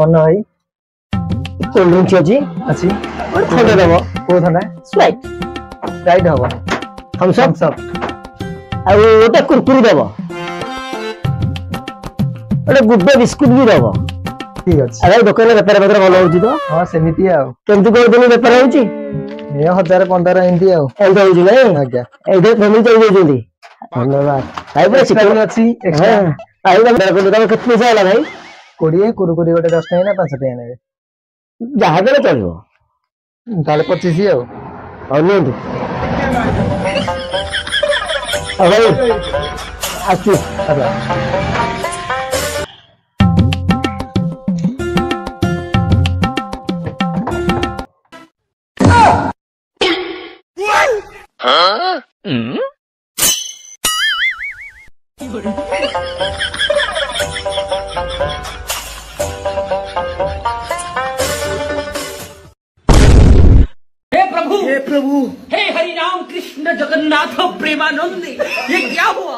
कौन भाई cold drinks अछि अच्छी और ठंडा देबो को थाना स्प्राइट राइट हबो थम्स अप सब आ ओटा कुरकुरी देबो ओटा गुड्डा बिस्कुट भी देबो ठीक अछि अरे दुकान में बेपार पत्र भलो होउची तो हां सेमिति आ केमति कोइ दिन बेपार होउची ए 1015 एंटी आ एंता होउची नै आज्ञा एदे फैमिली चल जाउछंदी धन्यवाद भाई बस एक्स्ट्रा अछि एक्स्ट्रा आई ना मेरे को कितना पैसा होला भाई कोड़िए कुरकुरी गोटे 10 टका ना 5 टका नेबे जहां देले चलियो ताले 25 आ और नहीं भाई आछु अच्छा हे प्रभु हे हरि राम कृष्ण जगन्नाथ प्रेमानंद ये क्या हुआ।